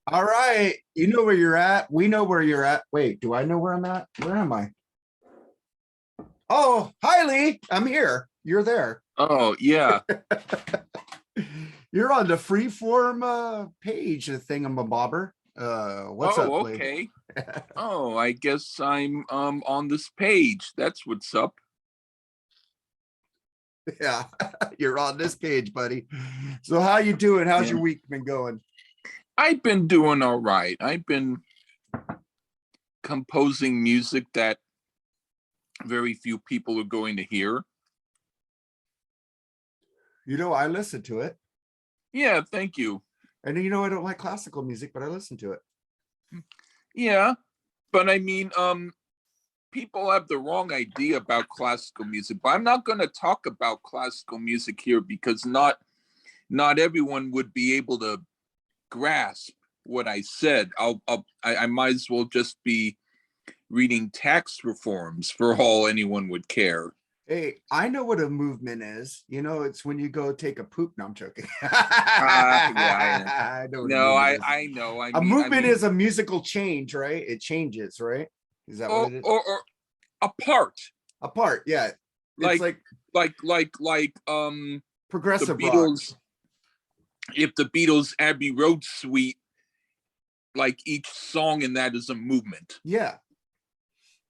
All right. You know where you're at. We know where you're at. Wait, do I know where I'm at? Where am I? Oh, hi, Lee. I'm here. You're there. Oh, yeah. You're on the freeform page, the thingamabobber. What's up, Oh, Lee? okay. Oh, I guess I'm on this page. That's what's up. Yeah, you're on this page, buddy. So how you doing? How's Yeah. your week been going? I've been doing all right. I've been composing music that very few people are going to hear. You know, I listen to it. Yeah, thank you. And you know, I don't like classical music, but I listen to it. Yeah, but I mean, people have the wrong idea about classical music. But I'm not going to talk about classical music here because not everyone would be able to grasp what I said. I might as well just be reading tax reforms for all anyone would care. Hey, I know what a movement is. You know, it's when you go take a poop. No, I'm joking. Yeah, I know what a no, movement is. I know. A movement is a musical change, right? It changes, right? Is that what it is? Or apart. Apart, yeah. Like, It's like the progressive rock. Beatles. If the Beatles Abbey Road Suite, like each song in that is a movement. Yeah.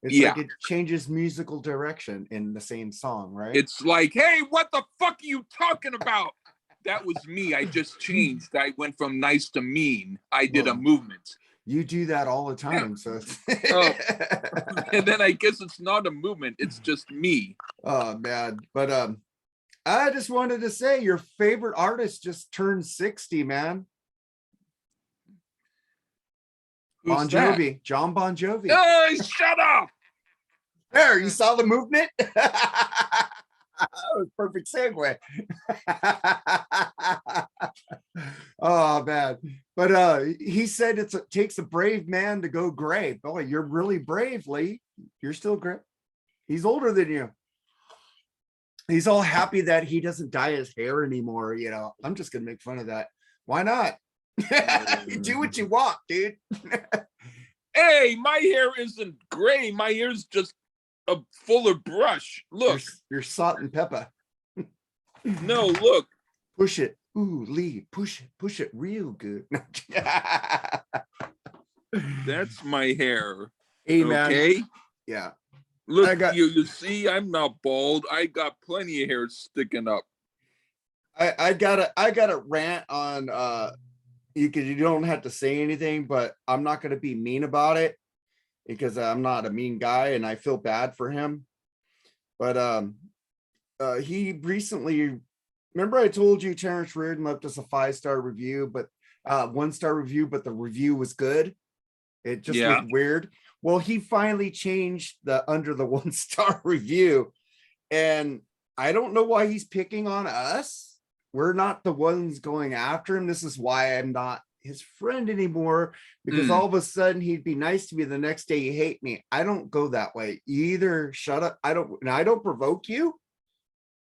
It's like it changes musical direction in the same song, right? It's like, hey, what the fuck are you talking about? That was me. I just changed. I went from nice to mean. I did a movement. You do that all the time. So and then I guess it's not a movement, it's just me. Oh man. But I just wanted to say your favorite artist just turned 60, man. Who's Bon Jovi, that? John Bon Jovi. Oh, shut up. There, you saw the movement? That was perfect segue. Oh man. But he said it takes a brave man to go gray. Boy, you're really brave, Lee. You're still great. He's older than you. He's all happy that he doesn't dye his hair anymore. You know, I'm just gonna make fun of that. Why not? Do what you want, dude. Hey, my hair isn't gray. My hair's just a fuller brush. Look, you're salt and pepper. No, look. Push it. Ooh, Lee, push it real good. That's my hair. Hey, man. Okay. Yeah. Look, you see, I'm not bald. I got plenty of hair sticking up. I gotta rant on you don't have to say anything, but I'm not gonna be mean about it because I'm not a mean guy and I feel bad for him. But he recently, remember I told you Terrence Reardon left us a 5-star review, but 1-star review, but the review was good. It just was weird. Well, he finally changed the under the 1-star review, and I don't know why he's picking on us. We're not the ones going after him. This is why I'm not his friend anymore, because all of a sudden he'd be nice to me, the next day you hate me. I don't go that way. You either shut up. I don't provoke you.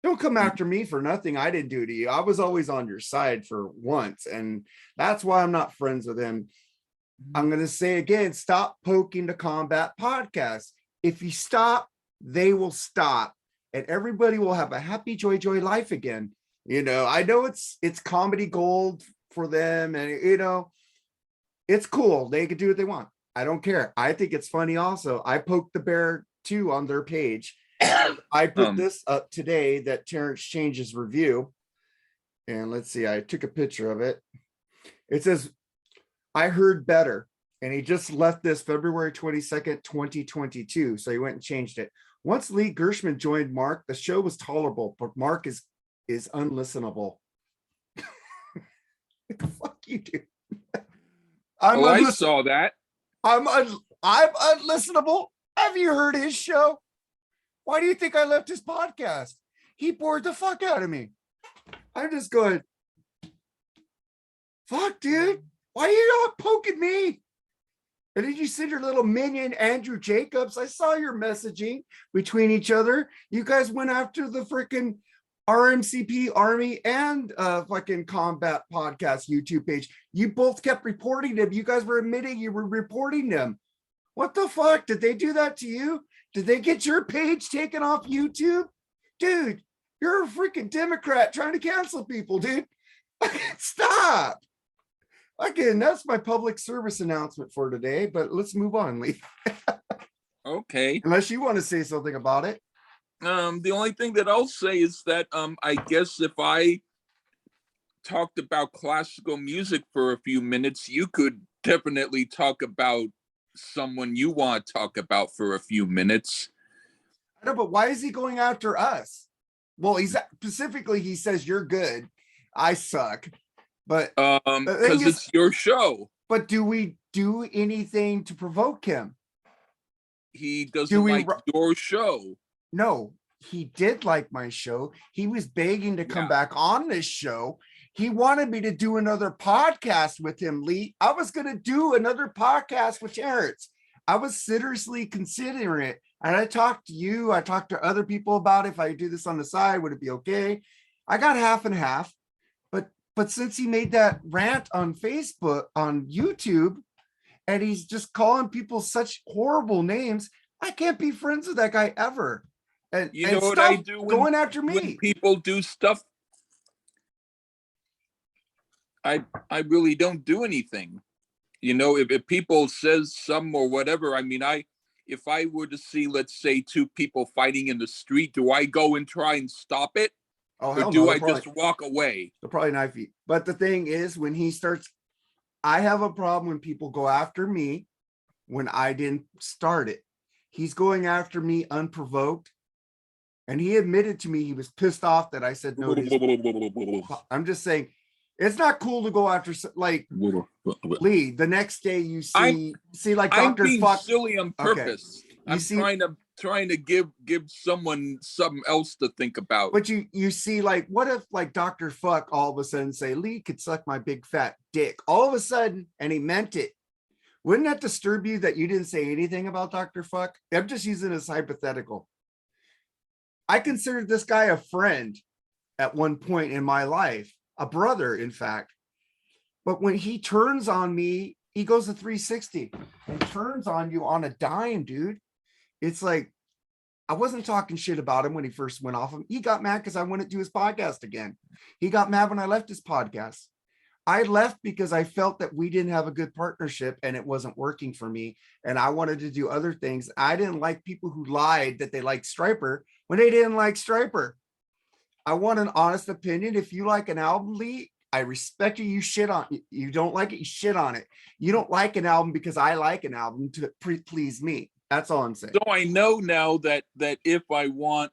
Don't come after me for nothing I didn't do to you. I was always on your side for once, and that's why I'm not friends with him. I'm going to say again, stop poking the Combat Podcast. If you stop, they will stop, and everybody will have a happy, joy life again. You know, I know it's comedy gold for them, and you know, it's cool. They can do what they want. I don't care. I think it's funny also. I poked the bear too on their page. I put this up today that Terrence changed his review. And let's see, I took a picture of it. It says, I heard better. And he just left this February 22nd, 2022. So he went and changed it. Once Lee Gershman joined Mark, the show was tolerable, but Mark is unlistenable. What the fuck you do? I saw that. I'm unlistenable. Have you heard his show? Why do you think I left his podcast? He bored the fuck out of me. I'm just going, fuck, dude. Why are you not poking me? And did you send your little minion, Andrew Jacobs? I saw your messaging between each other. You guys went after the freaking RMCP Army and fucking Combat Podcast YouTube page. You both kept reporting them. You guys were admitting you were reporting them. What the fuck? Did they do that to you? Did they get your page taken off YouTube? Dude, you're a freaking Democrat trying to cancel people, dude. Stop. Again, that's my public service announcement for today, but let's move on, Lee. Okay. Unless you want to say something about it. The only thing that I'll say is that I guess if I talked about classical music for a few minutes, you could definitely talk about someone you want to talk about for a few minutes. I know, but why is he going after us? Well, he's specifically, he says you're good, I suck. But because it's your show. But do we do anything to provoke him? He doesn't like your show. No, he did like my show. He was begging to come back on this show. He wanted me to do another podcast with him, Lee. I was going to do another podcast with Terrence. I was seriously considering it. And I talked to you. I talked to other people about if I do this on the side, would it be okay? I got half and half. But since he made that rant on Facebook, on YouTube, and he's just calling people such horrible names, I can't be friends with that guy ever. And you know what I do going after me when people do stuff? I really don't do anything. You know, if people says some or whatever, I mean, if I were to see, let's say, two people fighting in the street, do I go and try and stop it? Oh, or do I just walk away? They're probably knife feet. But the thing is, when he starts, I have a problem when people go after me when I didn't start it. He's going after me unprovoked. And he admitted to me he was pissed off that I said no. I'm just saying, it's not cool to go after, like, Lee, the next day you see like Dr. I'm being Fuck. silly on purpose. Okay. I'm trying to give someone something else to think about. But you see, like, what if like Dr. Fuck all of a sudden say, Lee could suck my big fat dick all of a sudden, and he meant it. Wouldn't that disturb you that you didn't say anything about Dr. Fuck? I'm just using it as hypothetical. I considered this guy a friend at one point in my life, a brother, in fact. But when he turns on me, he goes to 360 and turns on you on a dime, dude. It's like, I wasn't talking shit about him when he first went off him. He got mad because I wouldn't do his podcast again. He got mad when I left his podcast. I left because I felt that we didn't have a good partnership and it wasn't working for me. And I wanted to do other things. I didn't like people who lied that they liked Striper when they didn't like Striper. I want an honest opinion. If you like an album, Lee, I respect you. You shit on it. You don't like it, you shit on it. You don't like an album because I like an album to please me. That's all I'm saying. So I know now that if I want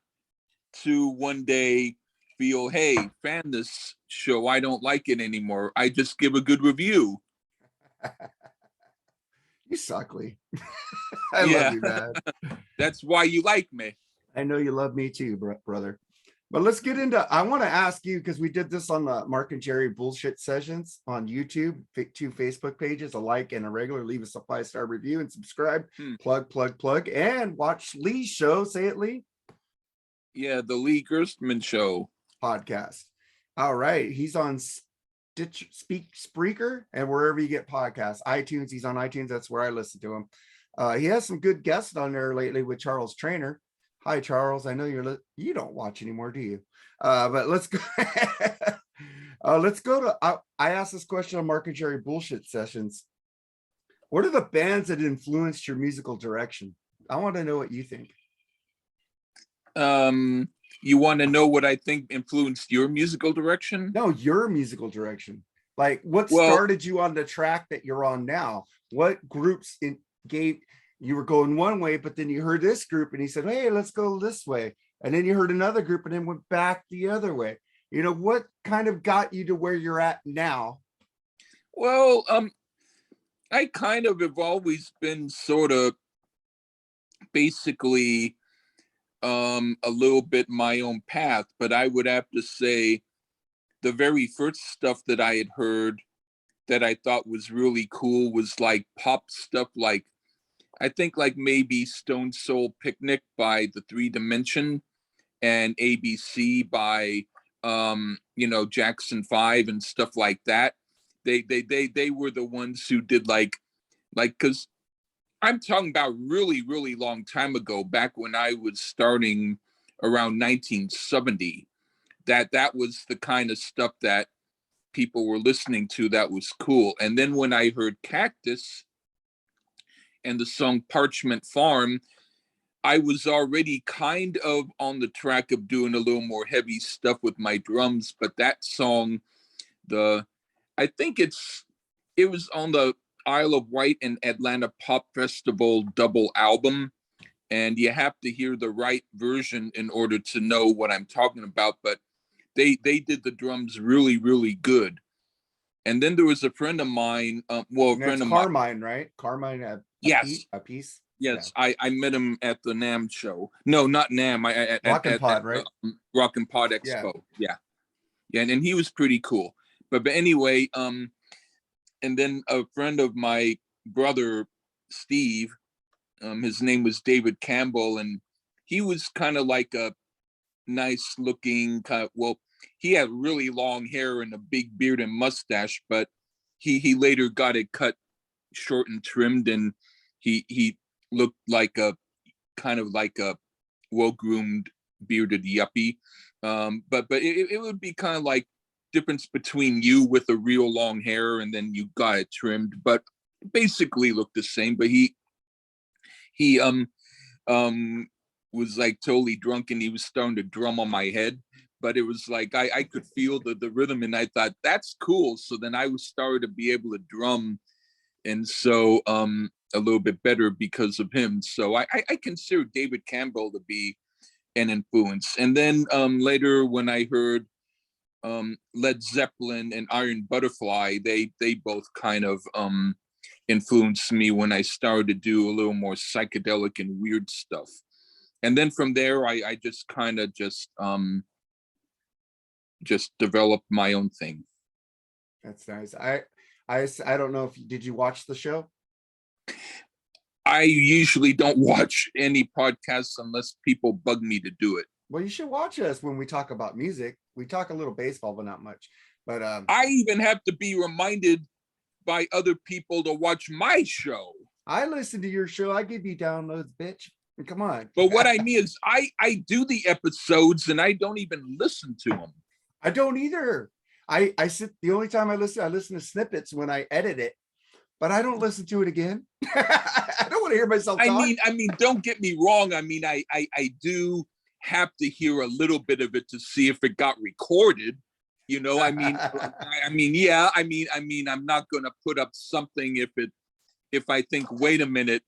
to one day feel, hey, fan this show, I don't like it anymore, I just give a good review. You suck, Lee. I love you, man. That's why you like me. I know you love me too, brother. But let's get into, I want to ask you, because we did this on the Mark and Jerry bullshit sessions on YouTube, 2 Facebook pages, a like and a regular, leave us a 5-star review and subscribe, plug, and watch Lee's show. Say it, Lee. Yeah, the Lee Gerstmann Show podcast. All right. He's on Spreaker and wherever you get podcasts. iTunes, he's on iTunes. That's where I listen to him. He has some good guests on there lately with Charles Trainer. Hi, Charles. I know you don't watch anymore, do you? But let's go. Let's go to. I asked this question on Mark and Jerry bullshit sessions. What are the bands that influenced your musical direction? I want to know what you think. You want to know what I think influenced your musical direction? No, your musical direction. Like, what started you on the track that you're on now? What groups gave? You were going one way, but then you heard this group and he said, hey, let's go this way. And then you heard another group and then went back the other way. You know, what kind of got you to where you're at now? Well, I kind of have always been sort of basically a little bit my own path, but I would have to say the very first stuff that I had heard that I thought was really cool was like pop stuff, like I think like maybe Stone Soul Picnic by the 3 Dimension, and ABC by Jackson 5 and stuff like that. They were the ones who did like because I'm talking about really, really long time ago, back when I was starting around 1970, that was the kind of stuff that people were listening to that was cool. And then when I heard Cactus and the song Parchment Farm, I was already kind of on the track of doing a little more heavy stuff with my drums, but that song, I think it was on the Isle of Wight and Atlanta Pop Festival double album, and you have to hear the right version in order to know what I'm talking about. But they did the drums really, really good. And then there was a friend of mine, a friend of Carmine, mine, right? Carmine, yes, a piece. yes, yeah. I met him at the NAMM show. No, not NAMM. Rockin' Pod, right? Rockin' Pod Expo. Yeah, and he was pretty cool. But anyway, and then a friend of my brother, Steve, his name was David Campbell, and he was kind of like a nice looking he had really long hair and a big beard and mustache, but he later got it cut short and trimmed, and he looked like a kind of like a well-groomed bearded yuppie. But it would be kind of like difference between you with a real long hair and then you got it trimmed, but basically looked the same. But he was like totally drunk, and he was starting to drum on my head, but it was like I could feel the rhythm, and I thought that's cool. So then I was started to be able to drum, and so a little bit better because of him. So I consider David Campbell to be an influence. And then later when I heard Led Zeppelin and Iron Butterfly, they both kind of influenced me when I started to do a little more psychedelic and weird stuff. And then from there, I just kind of just developed my own thing. That's nice. I don't know if did you watch the show? I usually don't watch any podcasts unless people bug me to do it. Well, you should watch us when we talk about music. We talk a little baseball, but not much. But I even have to be reminded by other people to watch my show. I listen to your show. I give you downloads, bitch. Come on. But what I mean is I do the episodes and I don't even listen to them. I don't either. I sit, the only time I listen to snippets when I edit it, but I don't listen to it again. I don't want to hear myself talk. I mean, don't get me wrong. I mean, I do have to hear a little bit of it to see if it got recorded. You know, I mean, yeah, I mean, I'm not going to put up something if I think, wait a minute,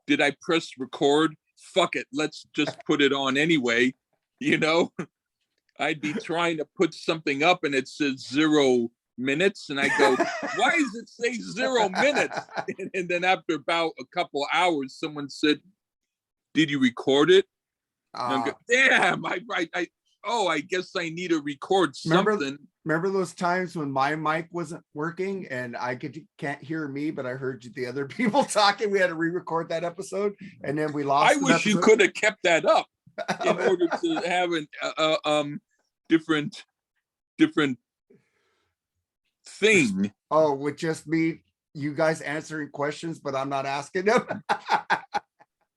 did I press record? Fuck it, let's just put it on anyway. You know, I'd be trying to put something up and it says 0 minutes, and I go, why does it say 0 minutes? And then after about a couple hours, someone said, did you record it? And go, damn, I guess I need to record something. Remember those times when my mic wasn't working and can't hear me, but I heard the other people talking? We had to re-record that episode, and then we lost. I wish you could have kept that up in order to have an different thing. Oh, with just me, you guys answering questions, but I'm not asking them.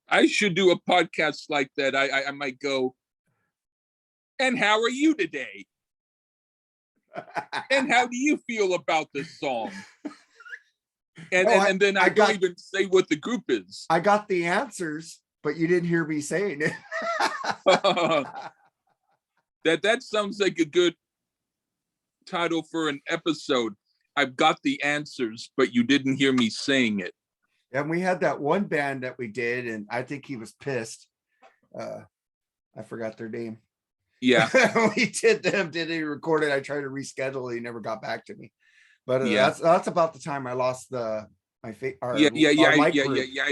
I should do a podcast like that. I might go, and how are you today? And how do you feel about this song? And then I don't even say what the group is. I got the answers, but you didn't hear me saying it. That sounds like a good title for an episode. I've got the answers, but you didn't hear me saying it. And we had that one band that we did, and I think he was pissed. I forgot their name. Yeah. We did them, did he record it? I tried to reschedule it. He never got back to me. But yeah, that's about the time I lost my I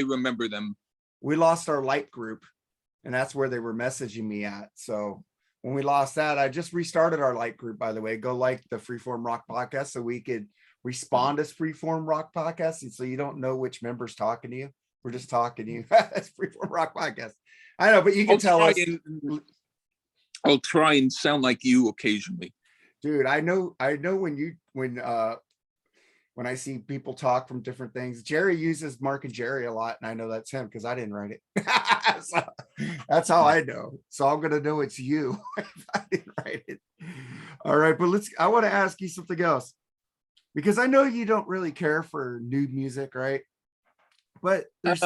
remember them. We lost our light group, and that's where they were messaging me at. So when we lost that, I just restarted our light group, by the way. Go like the Freeform Rock podcast so we could respond as Freeform Rock podcast, and so you don't know which member's talking to you. We're just talking to you. That's Freeform Rock podcast. I know, but you can tell us. I'll try and sound like you occasionally. Dude, I know when I see people talk from different things. Jerry uses Mark and Jerry a lot, and I know that's him because I didn't write it. So that's how I know. So I'm gonna know it's you if I didn't write it. All right, but I want to ask you something else because I know you don't really care for new music, right? But there's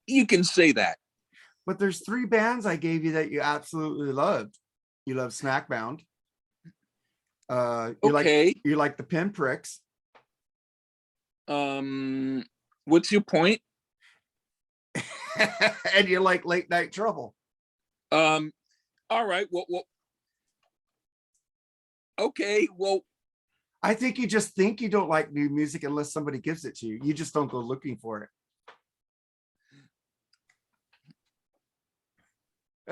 You can say that. but there's 3 bands I gave you that you absolutely loved. You love Smackbound. Okay. You like the Pinpricks. What's your point? And you like Late Night Trouble. All right. Well, okay. Well, I think you just think you don't like new music unless somebody gives it to you. You just don't go looking for it.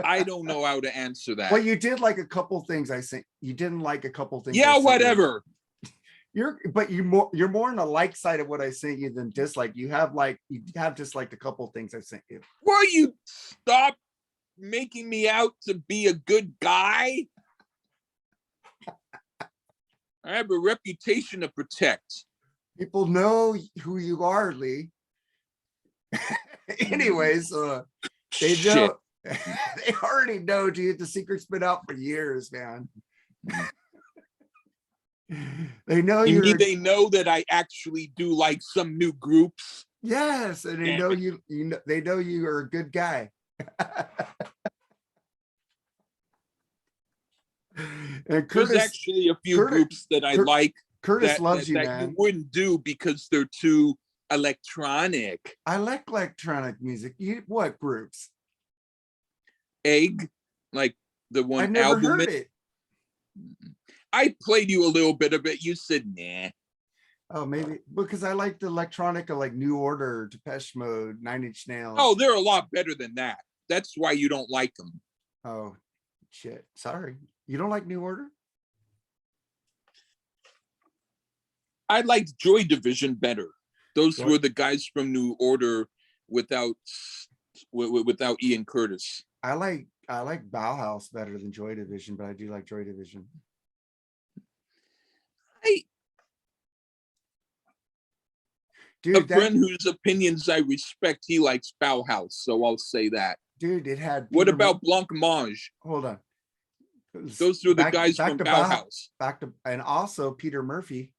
I don't know how to answer that. Well, you did like a couple things I sent. You didn't like a couple things. Yeah, whatever. You're more on the like side of what I sent you than dislike. You have disliked a couple things I sent you. Will you stop making me out to be a good guy? I have a reputation to protect. People know who you are, Lee. Anyways, they know. They already know, dude. The secret's been out for years, man. They know they know that I actually do like some new groups. Yes, and they know you know, they know you are a good guy. And Curtis, there's actually a few groups that I like. Curtis loves you, man. You wouldn't do because they're too electronic. I like electronic music. What groups? Egg, like the one I never album. Heard it. I played you a little bit of it. You said nah. Oh, maybe because I like the electronica, like New Order, Depeche Mode, 9 Inch Nails. Oh, they're a lot better than that. That's why you don't like them. Oh, shit. Sorry. You don't like New Order? I liked Joy Division better. Those were the guys from New Order without Ian Curtis. I like Bauhaus better than Joy Division, but I do like Joy Division. Dude, a friend whose opinions I respect, he likes Bauhaus, so I'll say that. Dude, it had. What about Blancmange? Hold on. Those are the guys from Bauhaus. And also Peter Murphy.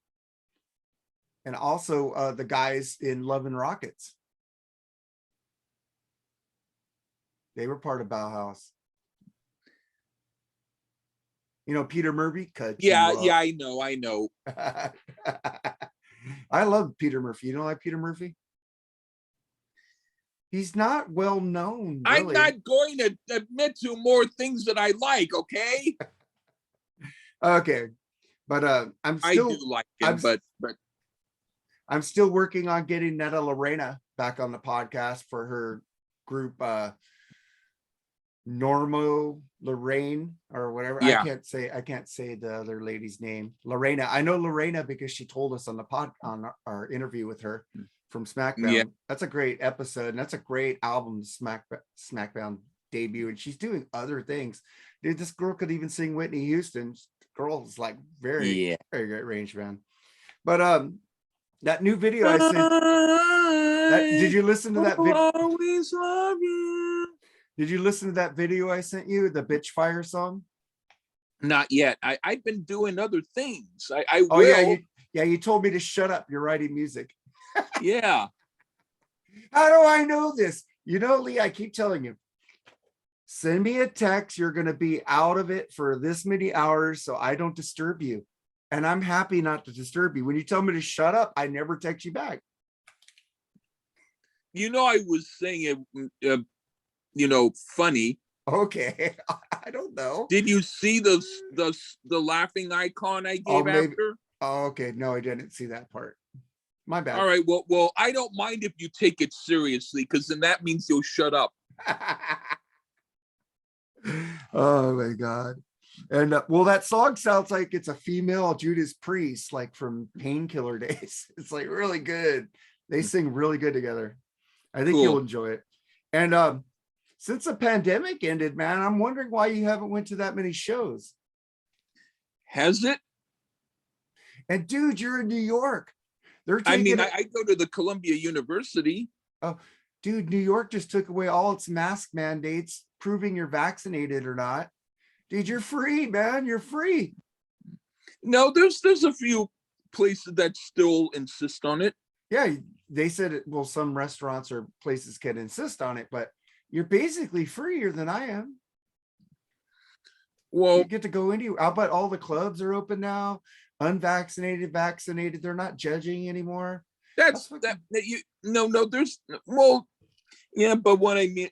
And also the guys in Love and Rockets. They were part of Bauhaus. You know, Peter Murphy? Yeah, I know. I love Peter Murphy. You don't like Peter Murphy? He's not well known. Really. I'm not going to admit to more things that I like, okay? Okay. But I do like him, but I'm still working on getting Netta Lorena back on the podcast for her group Normo Lorraine or whatever. Yeah. I can't say the other lady's name. Lorena. I know Lorena because she told us on our interview with her from SmackDown. Yeah. That's a great episode, and that's a great album, SmackDown debut. And she's doing other things. Dude, this girl could even sing Whitney Houston. Girl's like very great range, man. But that new video I sent. Did you listen to that video? Always love you. Did you listen to that video I sent you, the Bitch Fire song? Not yet. I've been doing other things. I will. Yeah, you told me to shut up. You're writing music. Yeah. How do I know this? You know, Lee, I keep telling you, send me a text. You're going to be out of it for this many hours so I don't disturb you. And I'm happy not to disturb you. When you tell me to shut up, I never text you back. You know, I was saying it. Funny. Okay. I don't know. Did you see the laughing icon I gave after? Oh, okay. No, I didn't see that part. My bad. All right. Well, I don't mind if you take it seriously, because then that means you'll shut up. Oh my God. And that song sounds like it's a female Judas Priest, like from Painkiller days. It's like really good. They sing really good together. I think you'll enjoy it. And Since the pandemic ended, man, I'm wondering why you haven't went to that many shows. Has it? And dude, you're in New York. They're I taking mean, it. I go to the Columbia University. Oh, dude, New York just took away all its mask mandates, proving you're vaccinated or not. Dude, you're free, man. You're free. No, there's a few places that still insist on it. Yeah, they said it. Well, some restaurants or places can insist on it, but you're basically freer than I am. You Well, get to go into. How about all the clubs are open now? Unvaccinated, vaccinated. They're not judging anymore. that's That's what. that you no, there's well, yeah, but what I mean,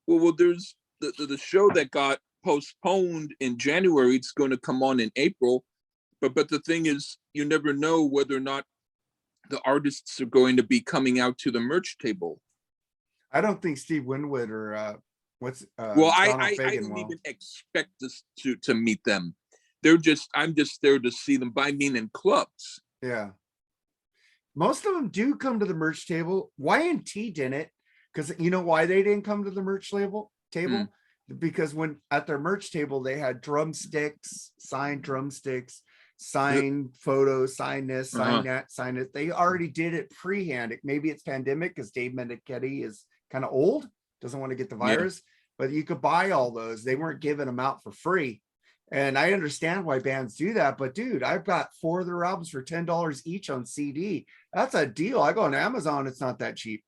well, there's the show that got postponed in January. It's going to come on in April, but the thing is, you never know whether or not the artists are going to be coming out to the merch table. I don't think Steve Winwood or what's Well, Donald I Fagen don't will. even expect this to meet them. I'm just there to see them. But I mean, in clubs. Yeah. Most of them do come to the merch table. Y&T didn't, because you know why they didn't come to the merch table? Because when at their merch table, they had drumsticks, signed photos, sign this, sign that, sign it. They already did it pre-hand. Maybe it's pandemic because Dave Meniketti is kind of old, doesn't want to get the Yeah. virus, but you could buy all those. They weren't giving them out for free. And I understand why bands do that, but dude, I've got 4 of their albums for $10 each on CD. That's a deal. I go on Amazon, it's not that cheap.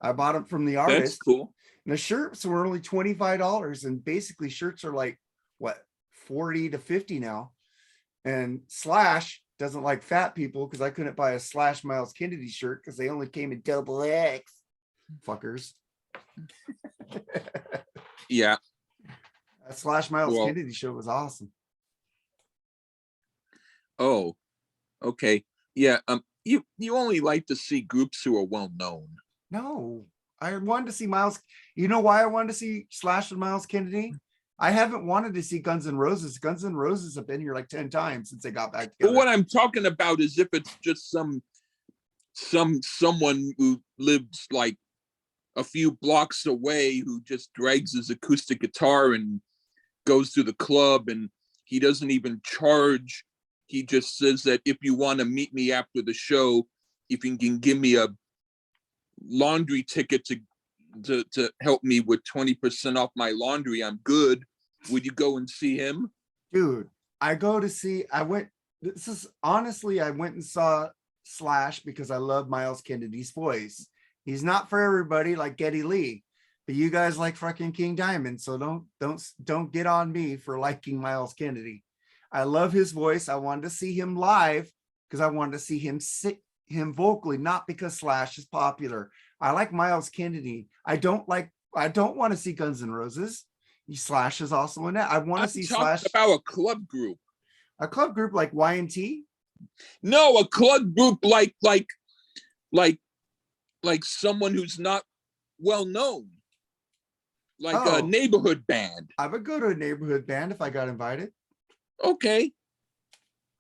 I bought them from the That's artist. cool. And the shirts were only $25, and basically shirts are like what, 40 to 50 now. And Slash doesn't like fat people because I couldn't buy a Slash Miles Kennedy shirt because they only came in double X. Fuckers. Yeah. That Slash Miles Well, Kennedy show was awesome. oh, okay. Yeah. You only like to see groups who are well known. No, I wanted to see Miles. You know why I wanted to see Slash and Miles Kennedy? I haven't wanted to see Guns N' Roses. Guns N' Roses have been here like 10 times since they got back But together. what I'm talking about is if it's just someone who lives like a few blocks away who just drags his acoustic guitar and goes to the club and he doesn't even charge. He just says that if you want to meet me after the show, if you can give me a laundry ticket to help me with 20% off my laundry, I'm good. Would you go and see him? Dude, I went and saw Slash because I love Miles Kennedy's voice. He's not for everybody like Geddy Lee, but you guys like fucking King Diamond, so don't get on me for liking Miles Kennedy. I love his voice. I wanted to see him live because I wanted to see him vocally, not because Slash is popular. I like Miles Kennedy. I don't want to see Guns N' Roses. Slash is also in that. I want to see Slash. About a club group. A club group like Y&T? No, a club group like someone who's not well known. Like a neighborhood band. I would go to a neighborhood band if I got invited. Okay.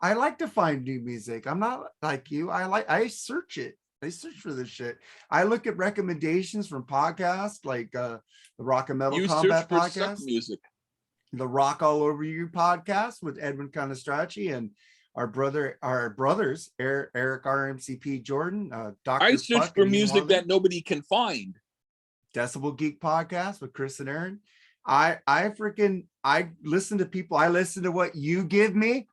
I like to find new music. I'm not like you. I search it. I search for this shit. I look at recommendations from podcasts like the Rock and Metal Combat podcast, music, the Rock All Over You podcast with Edwin Conestracci and our brothers, Eric RMCP Jordan, Dr. I search for music that nobody can find. Decibel Geek podcast with Chris and Aaron. I listen to people. I listen to what you give me.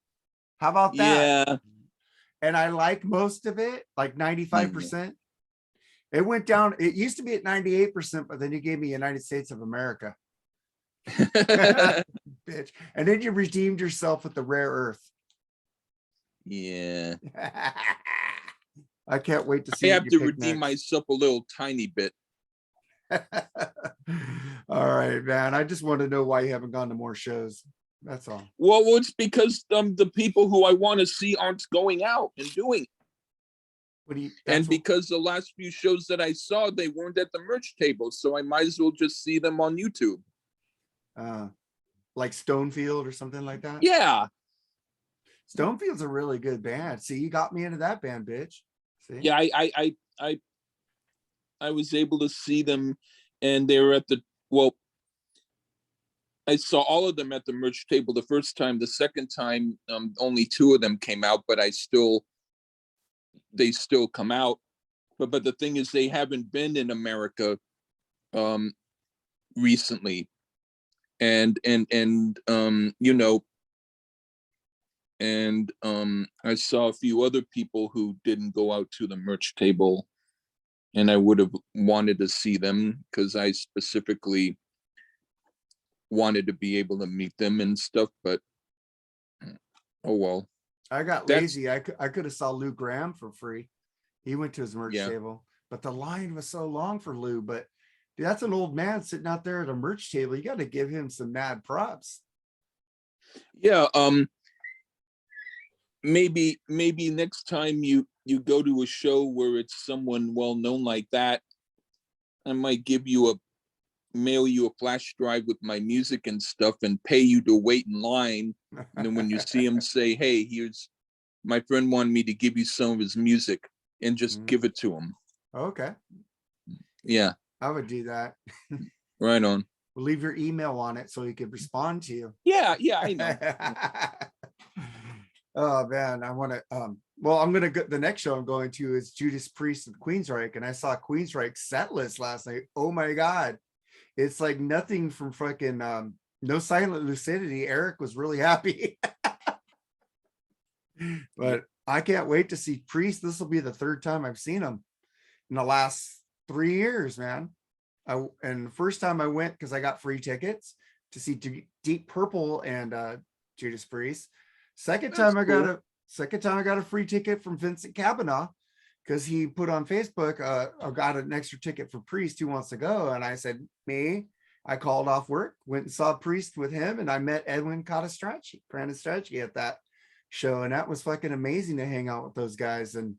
How about that? Yeah. And I like most of it, like 95%. It went down. It used to be at 98%, but then you gave me United States of America. Bitch. And then you redeemed yourself with the Rare Earth. Yeah. I can't wait to see. I have to redeem myself a little tiny bit. All right, man. I just want to know why you haven't gone to more shows. That's all. Well, it's because the people who I want to see aren't going out and doing it. And because the last few shows that I saw, they weren't at the merch table, so I might as well just see them on YouTube. Like Stonefield or something like that? Yeah. Stonefield's a really good band. See, you got me into that band, bitch. See? Yeah, I was able to see them, and they were at the well, I saw all of them at the merch table the first time. The second time, only two of them came out, but they still come out. But the thing is, they haven't been in America recently, and I saw a few other people who didn't go out to the merch table, and I would have wanted to see them because I specifically wanted to be able to meet them and stuff. But oh well. I got That's lazy. I could have saw Lou Graham for free. He went to his merch yeah. table, but the line was so long for Lou. But dude, that's an old man sitting out there at a merch table. You got to give him some mad props. Yeah. Maybe next time you go to a show where it's someone well known like that, I might mail you a flash drive with my music and stuff and pay you to wait in line. And then when you see him, say, hey, here's my friend wanted me to give you some of his music, and just give it to him. Okay. Yeah. I would do that. Right on. We'll leave your email on it so he could respond to you. Yeah, I know. Oh man, I want to well, I'm gonna go, the next show I'm going to is Judas Priest and Queensryche, and I saw Queensryche's set list last night. Oh my god, it's like nothing from fucking No Silent Lucidity. Eric was really happy. But I can't wait to see Priest. This will be the third time I've seen him in the last 3 years, man. And the first time I went because I got free tickets to see Deep Purple and Judas Priest. Second time I got a free ticket from Vincent Kavanaugh because he put on Facebook, I got an extra ticket for Priest. Who wants to go? And I said, me. I called off work, went and saw Priest with him, and I met Edwin Pranastracci at that show, and that was fucking amazing to hang out with those guys. And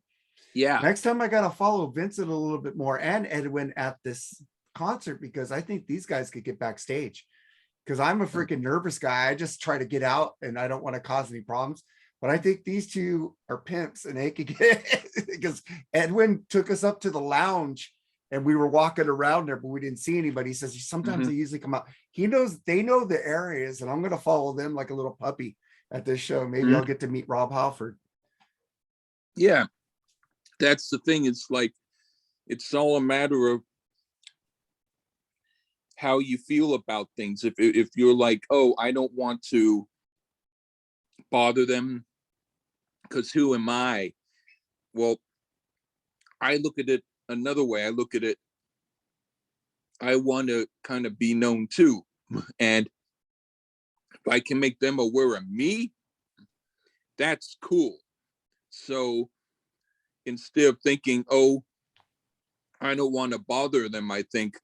Yeah. next time I gotta follow Vincent a little bit more and Edwin at this concert, because I think these guys could get backstage, because I'm a freaking nervous guy. I just try to get out and I don't want to cause any problems. But I think these two are pimps and they could get because Edwin took us up to the lounge and we were walking around there, but we didn't see anybody. He says sometimes they usually come out. They know the areas, and I'm gonna follow them like a little puppy at this show. Maybe I'll get to meet Rob Halford. Yeah. That's the thing. It's like it's all a matter of how you feel about things. If you're like, oh, I don't want to bother them because who am I? Well, I look at it another way. I look at it, I want to kind of be known too. And if I can make them aware of me, that's cool. So instead of thinking, oh, I don't want to bother them, I think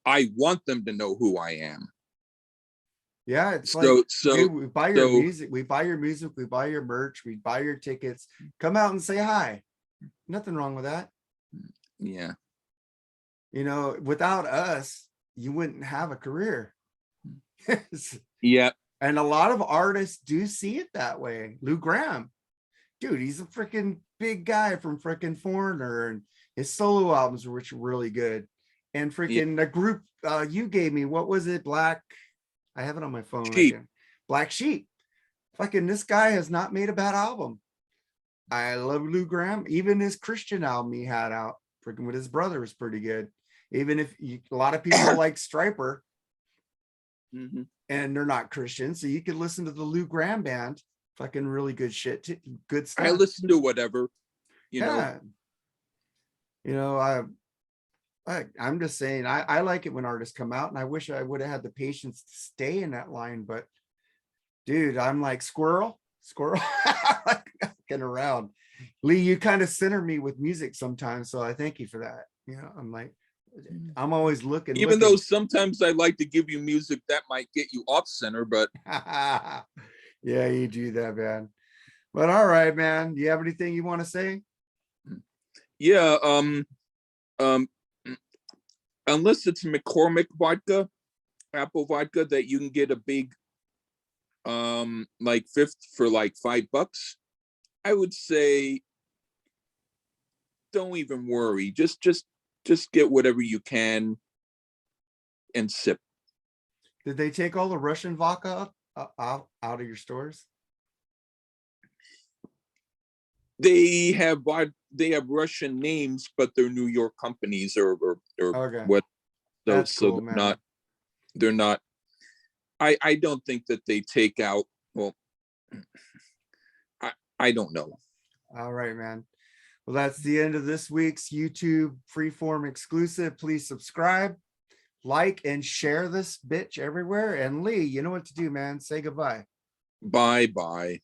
I want them to know who I am. Yeah, it's so dude, we buy your music, we buy your merch, we buy your tickets. Come out and say hi. Nothing wrong with that. Yeah. You know, without us, you wouldn't have a career. Yeah. And a lot of artists do see it that way. Lou Graham, dude, he's a freaking big guy from freaking Foreigner, and his solo albums were really good. And freaking the group you gave me, what was it? I have it on my phone. Sheep. Black Sheep. Fucking this guy has not made a bad album. I love Lou Graham. Even his Christian album he had out freaking with his brother was pretty good. Even if a lot of people like Striper and they're not Christian, so you could listen to the Lou Graham band. Fucking really good shit. Good stuff. I listen to whatever, you know. You know, I'm just saying, I like it when artists come out, and I wish I would have had the patience to stay in that line. But dude, I'm like squirrel, getting around. Lee, you kind of center me with music sometimes, so I thank you for that. You know, I'm always looking. Even though sometimes I like to give you music that might get you off center, but yeah, you do that, man. But all right, man. Do you have anything you want to say? Yeah, unless it's McCormick vodka, apple vodka that you can get a big like fifth for like $5, I would say don't even worry. Just get whatever you can. and sip. Did they take all the Russian vodka out of your stores? They have Russian names, but they're New York companies or Okay, what. that's So cool, they're man. not. They're not. I don't think that they take out. Well, I don't know. All right, man. Well, that's the end of this week's YouTube Freeform exclusive. Please subscribe, like, and share this bitch everywhere. And Lee, you know what to do, man. Say goodbye. Bye bye.